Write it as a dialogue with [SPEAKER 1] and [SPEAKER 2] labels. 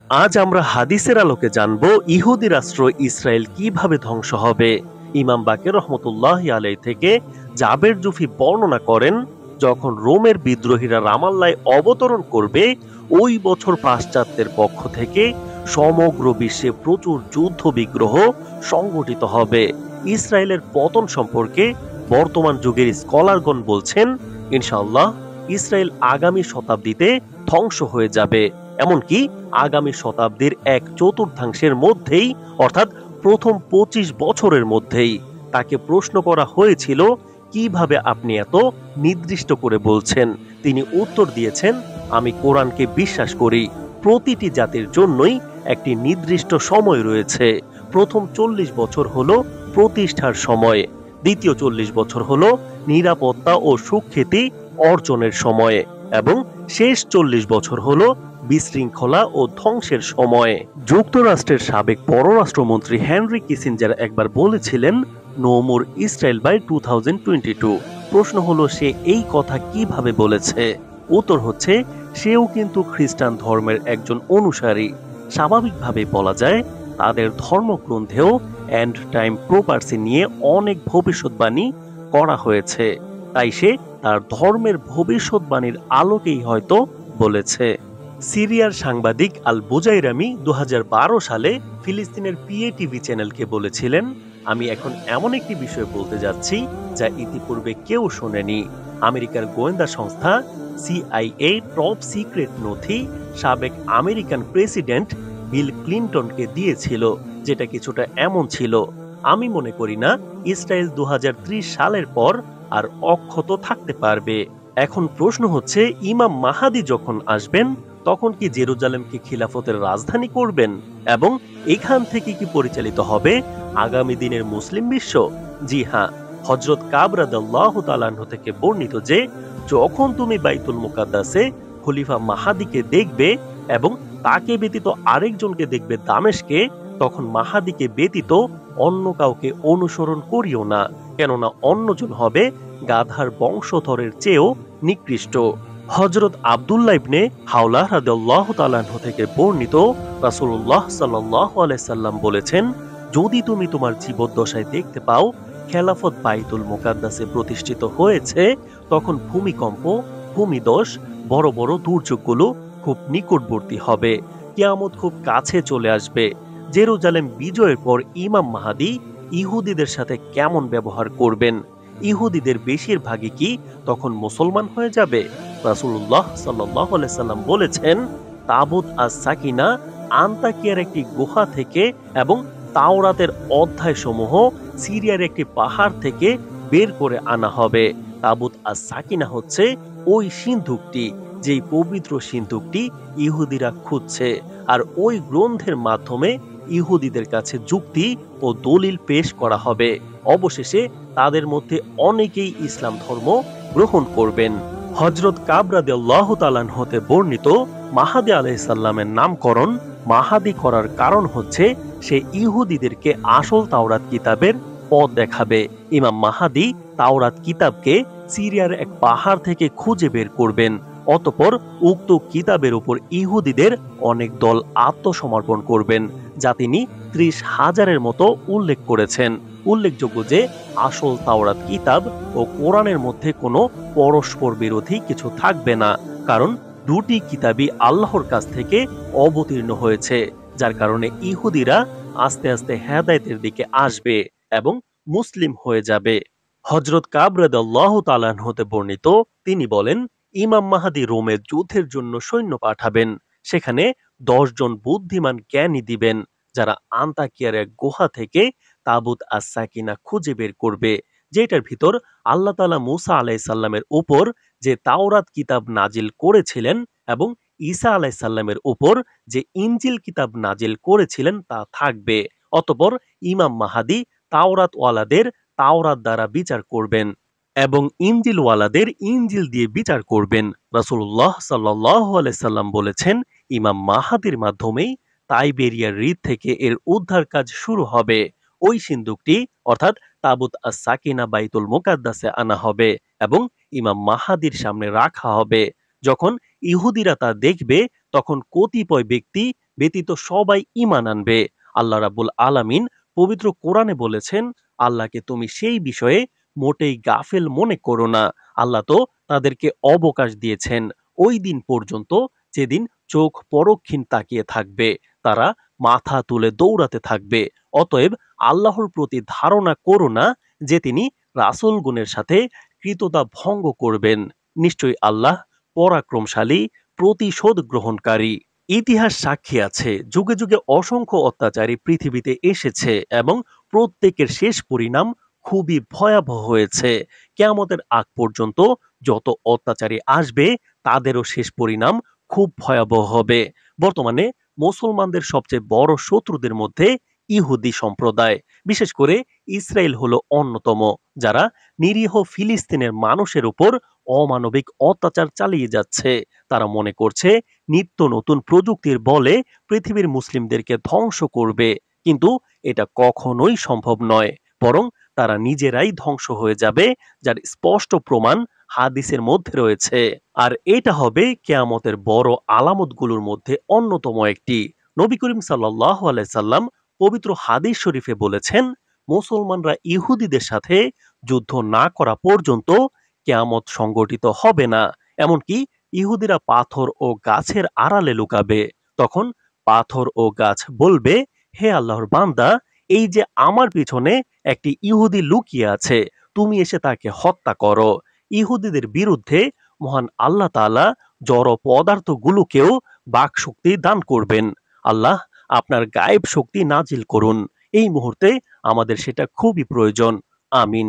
[SPEAKER 1] আজ আমরা হাদিসের আলোকে জানব ইহুদি রাষ্ট্র ইসরায়েল কিভাবে ধ্বংস হবে। ইমাম বাকের রহমতুল্লাহ আলাই থেকে জাবের জুফি বর্ণনা করেন, যখন রোমের বিদ্রোহীরা রামাল্লায় অবতরণ করবে, ওই বছর পাশ্চাত্যের পক্ষ থেকে সমগ্র বিশ্বে প্রচুর যুদ্ধ বিগ্রহ সংগঠিত হবে। ইসরায়েলের পতন সম্পর্কে বর্তমান যুগের স্কলারগণ বলছেন, ইনশাআল্লাহ ইসরায়েল আগামী শতাব্দীতে ধ্বংস হয়ে যাবে। এমনকি আগামী শতাব্দীর এক চতুর্থাংশের মধ্যেই, অর্থাৎ প্রথম ২৫ বছরের মধ্যেই। তাকে প্রশ্ন করা হয়েছিল, কিভাবে আপনি এত নির্দিষ্ট করে বলছেন? তিনি উত্তর দিয়েছেন, আমি কোরআনকে বিশ্বাস করি। প্রতিটি জাতির জন্যই একটি নির্দিষ্ট সময় রয়েছে। প্রথম ৪০ বছর হলো প্রতিষ্ঠার সময়, দ্বিতীয় ৪০ বছর হলো নিরাপত্তা ও সুখ্যাতি অর্জনের সময়, এবং শেষ ৪০ বছর হলো বিশৃঙ্খলা ও ধ্বংসের সময়। যুক্তরাষ্ট্রের সাবেক পররাষ্ট্রমন্ত্রী হেনরি কিসিঞ্জার একবার বলেছিলেন, নো মোর ইসরায়েল বাই 2022। প্রশ্ন হলো, সে এই কথা কিভাবে বলেছে? উত্তর হচ্ছে, সেও কিন্তু খ্রিস্টান ধর্মের একজন অনুসারী। স্বাভাবিকভাবে বলা যায়, তাদের ধর্মগ্রন্থেও এন্ড টাইম প্রপার্সি নিয়ে অনেক ভবিষ্যৎবাণী করা হয়েছে। তাই সে তার ধর্মের ভবিষ্যৎবাণীর আলোকেই হয়তো বলেছে। সিরিয়ার সাংবাদিক আল বুজাইরামি ২০১২ সালে ফিলিস্তিনের পিএটিভি চ্যানেলকে বলেছিলেন, আমি এখন এমন একটি বিষয় বলতে যাচ্ছি যা ইতিপূর্বে কেউ শোনেনি। আমেরিকার গোয়েন্দা সংস্থা সিআইএ টপ সিক্রেট নথি সাবেক আমেরিকান প্রেসিডেন্ট বিল ক্লিনটনকে দিয়েছিল, যেটা কিছুটা এমন ছিল, আমি মনে করি না ইসরায়েল ২০৩০ সালের পর আর অক্ষত থাকতে পারবে। এখন প্রশ্ন হচ্ছে, ইমাম মাহাদি যখন আসবেন, তখন কি জেরুজালেমকে খিলাফতের রাজধানী করবেন, এবং এখান থেকে কি পরিচালিত হবে আগামী দিনের মুসলিম বিশ্ব? জি হ্যাঁ, হযরত কাব রাদিয়াল্লাহু তাআলা আনহু থেকে বর্ণিত যে, যখন তুমি বাইতুল মুকাদ্দাসে খলিফা মাহাদিকে দেখবে এবং তাকে ব্যতীত আরেকজনকে দেখবে দামেশকে, তখন মাহাদিকে ব্যতীত অন্য কাউকে অনুসরণ করিও না, কেননা অন্যজন হবে গাধার বংশধরের চেয়েও নিকৃষ্ট। হযরত আব্দুল্লাহ ইবনে হাওলা রাদিয়াল্লাহু তাআলা আনহু থেকে বর্ণিত, রাসূলুল্লাহ সাল্লাল্লাহু আলাইহি সাল্লাম বলেছেন, যদি তুমি তোমার জীবদ্দশায় দেখতে পাও খেলাফত বাইতুল মুকাদ্দাসে প্রতিষ্ঠিত হয়েছে, তখন ভূমিকম্প, ভূমিধস, বড় বড় দুর্যোগগুলো খুব নিকটবর্তী হবে, কিয়ামত খুব কাছে চলে আসবে। জেরুজালেম বিজয়ের পর ইমাম মাহাদি ইহুদিদের সাথে কেমন ব্যবহার করবেন? ইহুদিদের বেশিরভাগই কি তখন মুসলমান হয়ে যাবে? রাসূলুল্লাহ সাল্লাল্লাহু আলাইহি সাল্লাম বলেছেন, তাবুত আস সাকিনা আন্তাকিয়ার একটি গুহা থেকে এবং তাওরাতের অধ্যায়সমূহ সিরিয়ার একটি পাহাড় থেকে বের করে আনা হবে। তাবুত আস সাকিনা হচ্ছে ওই সিন্ধুকটি, যেই পবিত্র সিন্ধুকটি ইহুদিরা খুঁজছে, আর ওই গ্রন্থের মাধ্যমে ইহুদিদের কাছে যুক্তি ও দলিল পেশ করা হবে। অবশেষে তাদের মধ্যে অনেকেই ইসলাম ধর্ম গ্রহণ করবেন। হযরত কাব রাদিয়াল্লাহু তাআলা আনহু হতে বর্ণিত, মাহাদি আলাইহিস সালামের নামকরণ মাহাদি করার কারণ হচ্ছে, সে ইহুদিদেরকে আসল তাওরাত কিতাবের পথ দেখাবে। ইমাম মাহাদি তাওরাত কিতাবকে সিরিয়ার এক পাহাড় থেকে খুঁজে বের করবেন। অতঃপর উক্ত কিতাবের উপর ইহুদিদের অনেক দল আত্মসমর্পণ করবেন, যা তিনি ৩০,০০০-এর মতো উল্লেখ করেছেন। উল্লেখযোগ্য যে আসল তাওরাত কিতাব ও কোরআনের মধ্যে কোনো পরস্পর বিরোধী কিছু থাকবে না, কারণ দুটি কিতাবই আল্লাহর কাছ থেকে অবতীর্ণ হয়েছে, যার কারণে ইহুদিরা আস্তে আস্তে হেদায়েতের দিকে আসবে এবং মুসলিম হয়ে যাবে। হযরত কাব রাদিয়াল্লাহু তাআলা আনহু হতে বর্ণিত, তিনি বলেন, ইমাম মাহাদি রোমে যুদ্ধের জন্য সৈন্য পাঠাবেন। সেখানে ১০ জন বুদ্ধিমান জ্ঞানী দিবেন, যারা আন্তাকিয়ার এক গুহা থেকে তাবুত আস সাকিনা খুঁজে বের করবে, যেটার ভিতর আল্লাহ তাআলা মূসা আলাইহিস সালামের উপর যে তাওরাত কিতাব নাজিল করেছিলেন এবং ঈসা আলাইহিস সালামের উপর যে ইনজিল কিতাব নাজিল করেছিলেন তা থাকবে। অতঃপর ইমাম মাহাদি তাওরাত ওয়ালাদের তাওরাত দ্বারা বিচার করবেন এবং ইনজিল ওয়ালাদের ইনজিল দিয়ে বিচার করবেন। রাসূলুল্লাহ সাল্লাল্লাহু আলাইহি সাল্লাম বলেছেন, ইমাম মাহাদির মাধ্যমেই তাইবেরিয়ার হ্রদ থেকে এর উদ্ধার কাজ শুরু হবে। ওই সিন্দুকটি, অর্থাৎ তাবুত আস সাকিনা বাইতুল মুকাদ্দাসে আনা হবে এবং ইমাম মাহাদির সামনে রাখা হবে। যখন ইহুদিরা তা দেখবে, তখন কতিপয় ব্যক্তি ব্যতীত সবাই ঈমান আনবে। আল্লাহ রাব্বুল আলামিন পবিত্র কোরআনে বলেছেন, আল্লাহকে তুমি সেই বিষয়ে মোটেই গাফেল মনে করো না। আল্লাহ তো তাদেরকে অবকাশ দিয়েছেন ওই দিন পর্যন্ত যেদিন চোখ পরক্ষীণ তাকিয়ে থাকবে, তারা মাথা তুলে দৌড়াতে থাকবে। অতএব আল্লাহর প্রতি ধারণা করো না যে তিনি রাসূলগণের সাথে কৃততা ভঙ্গ করবেন। নিশ্চয়ই আল্লাহ পরাক্রমশালী, প্রতিশোধ গ্রহণকারী। ইতিহাস সাক্ষী আছে, যুগে যুগে অসংখ্য অত্যাচারী পৃথিবীতে এসেছে এবং প্রত্যেকের শেষ পরিণাম খুবই ভয়াবহ হয়েছে। কিয়ামতের আগ পর্যন্ত যত অত্যাচারী আসবে তাদেরও শেষ পরিণাম খুব ভয়াবহ হবে। বর্তমানে মুসলমানদের সবচেয়ে বড় শত্রুদের মধ্যে ইহুদি সম্প্রদায়, বিশেষ করে ইসরায়েল হলো অন্যতম, যারা নিরীহ ফিলিস্তিনের মানুষের উপর অমানবিক অত্যাচার চালিয়ে যাচ্ছে। তারা মনে করছে নিত্য নতুন প্রযুক্তির বলে পৃথিবীর মুসলিমদেরকে ধ্বংস করবে, কিন্তু এটা কখনোই সম্ভব নয়। বরং তারা নিজেরাই ধ্বংস হয়ে যাবে, যার স্পষ্ট প্রমাণ হাদিসের মধ্যে রয়েছে। আর এটা হবে কিয়ামতের বড় আলামতগুলোর মধ্যে অন্যতম একটি। নবী করিম সাল্লাল্লাহু আলাইহি সাল্লাম পবিত্র হাদিস শরীফে বলেছেন, মুসলমানরা ইহুদিদের সাথে যুদ্ধ না করা পর্যন্ত কিয়ামত সংগঠিত হবে না। এমনকি ইহুদিরা পাথর ও গাছের আড়ালে লুকাবে। তখন পাথর ও গাছ বলবে, হে আল্লাহর বান্দা, এই যে আমার পিছনে একটি ইহুদি লুকিয়ে আছে, তুমি এসে তাকে হত্যা করো। ইহুদিদের বিরুদ্ধে মহান আল্লাহ তাআলা জড় পদার্থগুলোকেও বাক শক্তি দান করবেন। আল্লাহ আপনার গায়েব শক্তি নাজিল করুন। এই মুহূর্তে আমাদের সেটা খুবই প্রয়োজন। আমিন।